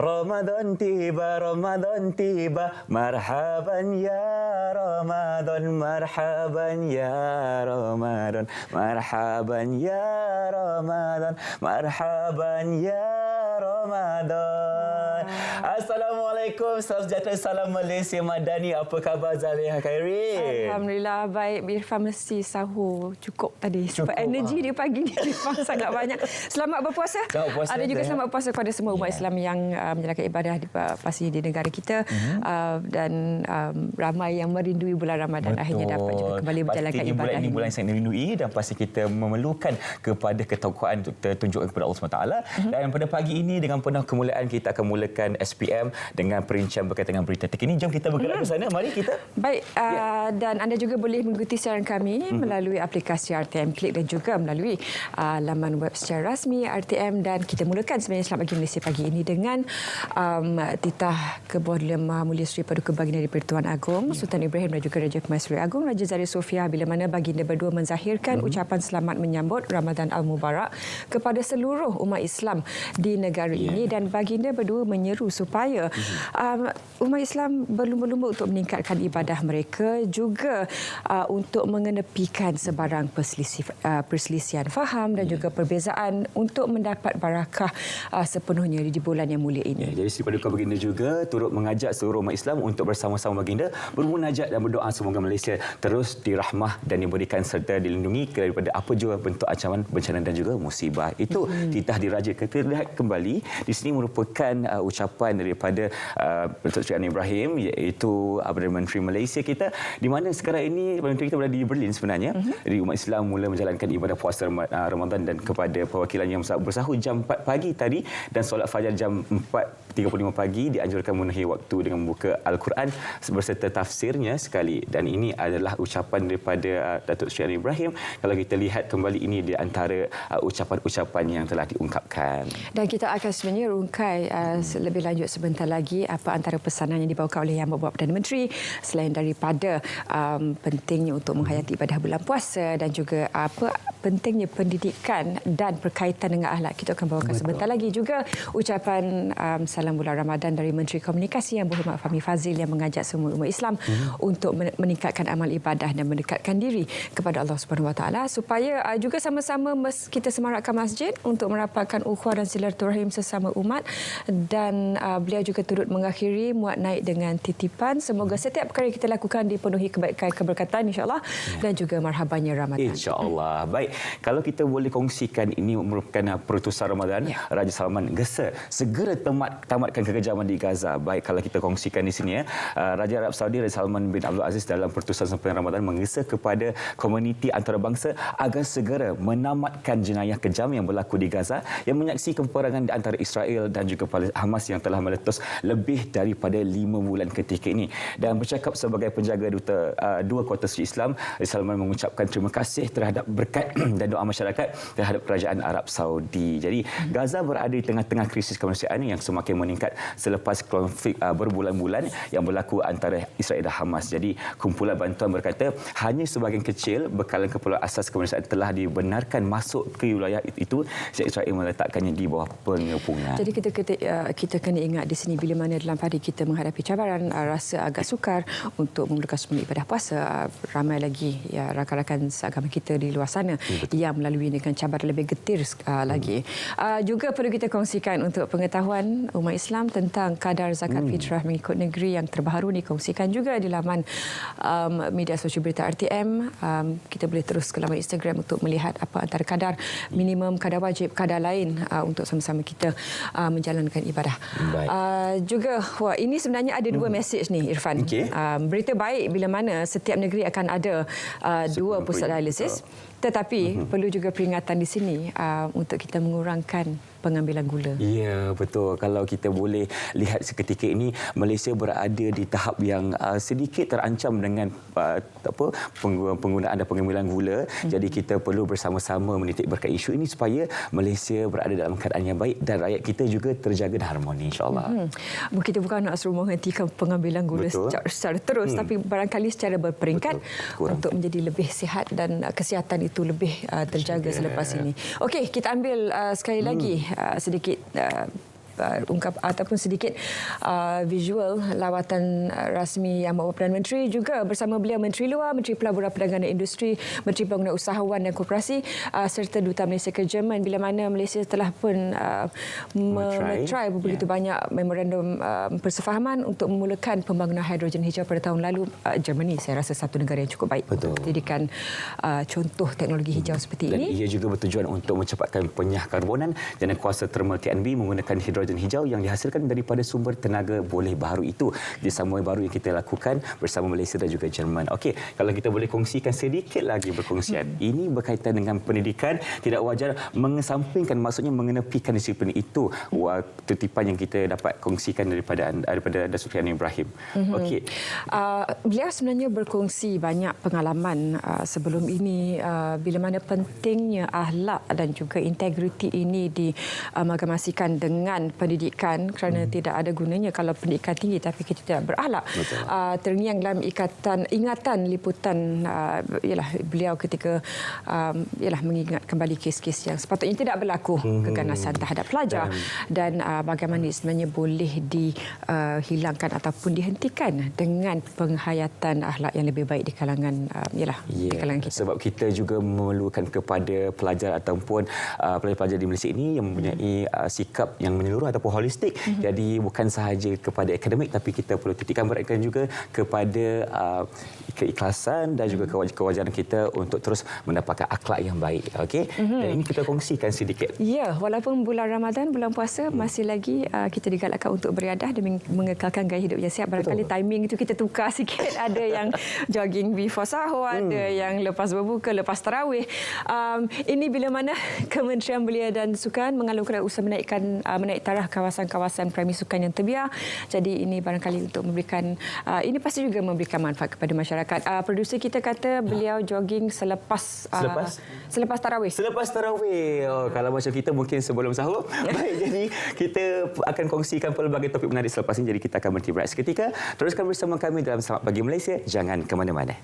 Ramadan tiba, marhaban ya Ramadan, marhaban ya Ramadan, marhaban ya Ramadan, marhaban ya Ramadan. Assalamualaikum, salam sejahtera, salam Malaysia Madani. Apa khabar Zaliha Khairi? Alhamdulillah baik. Irfan mesti sahur cukup tadi. Sebab energi dia pagi ni Irfan sangat banyak. Selamat berpuasa. Selamat berpuasa. Ada juga selamat berpuasa kepada semua umat Islam yang menjalankan ibadah pasti di negara kita dan ramai yang merindui bulan Ramadan. Akhirnya dapat juga kembali menjalankan ibadah bulan ini bulan yang sangat dirindui dan pasti kita memerlukan kepada ketakwaan untuk tertunjukkan kepada Allah SWT. Dan pada pagi ini dengan penuh kemuliaan kita akan mulakan SPM dengan perincian berkaitan dengan berita terkini. Jom kita bergerak ke sana. Mari kita. Baik, dan anda juga boleh mengikuti siaran kami melalui aplikasi RTM Klik dan juga melalui laman web secara rasmi RTM. Dan kita mulakan sebenarnya Selamat Pagi Malaysia pagi ini dengan titah Kebuah Maha Mulia Seri Paduka Baginda di-Pertuan Agong Sultan Ibrahim dan juga Raja Permaisuri Agong Raja Zahir Sofia, bila mana baginda berdua menzahirkan ucapan selamat menyambut Ramadan Al-Mubarak kepada seluruh umat Islam di negara ini, dan baginda berdua menyeru supaya umat Islam berlumba-lumba untuk meningkatkan ibadah mereka, juga untuk mengenepikan sebarang perselisihan faham dan juga perbezaan untuk mendapat barakah sepenuhnya di bulan yang mulia ini. Jadi Seri Paduka Baginda juga turut mengajak seluruh umat Islam untuk bersama-sama baginda bermunajat dan berdoa semoga Malaysia terus dirahmah dan diberikan serta dilindungi daripada apa jua bentuk ancaman, bencana dan juga musibah. Itu titah diraja. Kita lihat kembali di sini merupakan ucapan daripada Datuk Seri Anwar Ibrahim, iaitu Perdana Menteri Malaysia kita, di mana sekarang ini Perdana Menteri kita berada di Berlin sebenarnya. Jadi umat Islam mula menjalankan ibadah puasa Ramadan, dan kepada perwakilan yang bersahur jam 4 pagi tadi dan solat fajar jam 4.35 pagi dianjurkan memenuhi waktu dengan membuka Al-Quran berserta tafsirnya sekali. Dan ini adalah ucapan daripada Datuk Seri Anwar Ibrahim. Kalau kita lihat kembali, ini di antara ucapan-ucapan yang telah diungkapkan. Dan kita akan sebenarnya rungkai lebih lanjut sebentar lagi apa antara pesanan yang dibawakan oleh Yang Berbuat Perdana Menteri, selain daripada pentingnya untuk menghayati ibadah bulan puasa dan juga apa pentingnya pendidikan dan berkaitan dengan akhlak. Kita akan bawakan sebentar lagi juga ucapan salam bulan Ramadan dari Menteri Komunikasi Yang Berhormat Fahmi Fadzil yang mengajak semua umat Islam untuk meningkatkan amal ibadah dan mendekatkan diri kepada Allah Subhanahu Wa Taala, supaya juga sama-sama kita semarakkan masjid untuk merapatkan ukhuwah dan silaturahim sesama umat. Dan beliau juga turut mengakhiri muat naik dengan titipan, semoga setiap perkara kita lakukan dipenuhi kebaikan, keberkatan insya-Allah dan juga marhabannya Ramadan. Insya-Allah. Baik, kalau kita boleh kongsikan, ini merupakan perutusan Ramadan. Raja Salman gesa segera tamatkan kekejaman di Gaza. Baik, kalau kita kongsikan di sini Raja Arab Saudi Raja Salman bin Abdul Aziz dalam perutusan sempena Ramadan menggesa kepada komuniti antarabangsa agar segera menamatkan jenayah kejam yang berlaku di Gaza yang menyaksikan peperangan di antara Israel dan juga Hamas yang telah meletus lebih daripada 5 bulan ketika ini. Dan bercakap sebagai penjaga duta dua kota suci Islam, Raja Salman mengucapkan terima kasih terhadap berkat dan doa masyarakat terhadap kerajaan Arab Saudi. Jadi Gaza berada di tengah-tengah krisis kemanusiaan yang semakin meningkat selepas konflik berbulan-bulan yang berlaku antara Israel dan Hamas. Jadi kumpulan bantuan berkata hanya sebahagian kecil bekalan keperluan asas kemanusiaan telah dibenarkan masuk ke wilayah itu sejak Israel meletakkannya di bawah pengepungan. Jadi kita kena ingat di sini, bila mana dalam hari kita menghadapi cabaran, rasa agak sukar untuk memulakan semula ibadah puasa, ramai lagi rakan-rakan seagama kita di luar sana yang melalui dengan cabaran lebih getir lagi. Juga perlu kita kongsikan untuk pengetahuan umat Islam tentang kadar zakat fitrah mengikut negeri yang terbaru dikongsikan juga di laman media sosial berita RTM. Kita boleh terus ke laman Instagram untuk melihat apa antara kadar minimum, kadar wajib, kadar lain untuk sama-sama kita menjalankan ibadah. Juga ini sebenarnya ada dua mesej ni Irfan. Berita baik bila mana setiap negeri akan ada 2 pusat dialisis, tetapi perlu juga peringatan di sini untuk kita mengurangkan pengambilan gula. Ya, betul. Kalau kita boleh lihat seketika ini, Malaysia berada di tahap yang sedikit terancam dengan penggunaan dan pengambilan gula. Jadi kita perlu bersama-sama menitik beratkan isu ini supaya Malaysia berada dalam keadaan yang baik dan rakyat kita juga terjaga dan harmoni, insya-Allah. Kita bukan nak suruh menghentikan pengambilan gula secara terus, tapi barangkali secara berperingkat untuk menjadi lebih sihat dan kesihatan itu lebih terjaga selepas ini. Okey, kita ambil sekali lagi sedikit ungkap ataupun sedikit visual lawatan rasmi Yang Berhormat Perdana Menteri juga bersama beliau Menteri Luar, Menteri Pelaburan Perdagangan dan Industri, Menteri Pembangunan Usahawan dan Koperasi serta Duta Malaysia ke Jerman, bila mana Malaysia telah pun try begitu banyak memorandum persefahaman untuk memulakan pembangunan hidrogen hijau pada tahun lalu. Germany saya rasa satu negara yang cukup baik untuk menjadikan contoh teknologi hijau seperti dan ini. ia juga bertujuan untuk mencapatkan penyahkarbonan dan kuasa termal TNB menggunakan hidrogen hijau yang dihasilkan daripada sumber tenaga boleh baru itu. Kerjasama baru yang kita lakukan bersama Malaysia dan juga Jerman. Okey, kalau kita boleh kongsikan sedikit lagi perkongsian. Ini berkaitan dengan pendidikan. Tidak wajar mengesampingkan, maksudnya mengenepikan disiplin itu. Titipan yang kita dapat kongsikan daripada Datuk Seri Anwar Ibrahim. Okey. Beliau sebenarnya berkongsi banyak pengalaman sebelum ini bila mana pentingnya akhlak dan juga integriti ini diamalgamasikan dengan pendidikan, kerana tidak ada gunanya kalau pendidikan tinggi tapi kita tidak berakhlak. Terngiang dalam ingatan liputan ialah beliau ketika mengingat kembali kes-kes yang sepatutnya tidak berlaku, keganasan terhadap pelajar dan bagaimana sebenarnya boleh dihilangkan ataupun dihentikan dengan penghayatan akhlak yang lebih baik di kalangan di kalangan kita. Sebab kita juga memerlukan kepada pelajar ataupun pelajar-pelajar di Malaysia ini yang mempunyai sikap yang menyeluruh ataupun holistik. Jadi bukan sahaja kepada akademik tapi kita perlu titikkan beratkan juga kepada keikhlasan dan juga kewajaran kita untuk terus mendapatkan akhlak yang baik. Okey. Dan ini kita kongsikan sedikit. Ya, walaupun bulan Ramadan, bulan puasa masih lagi kita digalakkan untuk beriadah dan mengekalkan gaya hidup yang sihat. Barangkali timing itu kita tukar sikit. Ada yang jogging before sahur, ada yang lepas berbuka, lepas tarawih. Ini bila mana Kementerian Belia dan Sukan mengalungkan usaha menaik taraf kawasan-kawasan premis sukan yang terbiar. Jadi ini barangkali untuk memberikan, ini pasti juga memberikan manfaat kepada masyarakat. Produser kita kata beliau jogging selepas tarawih. Selepas tarawih. Kalau macam kita mungkin sebelum sahur. Baik, jadi kita akan kongsikan pelbagai topik menarik selepas ini. Jadi kita akan berhenti berehat seketika. Teruskan bersama kami dalam Selamat Pagi Malaysia. Jangan ke mana-mana.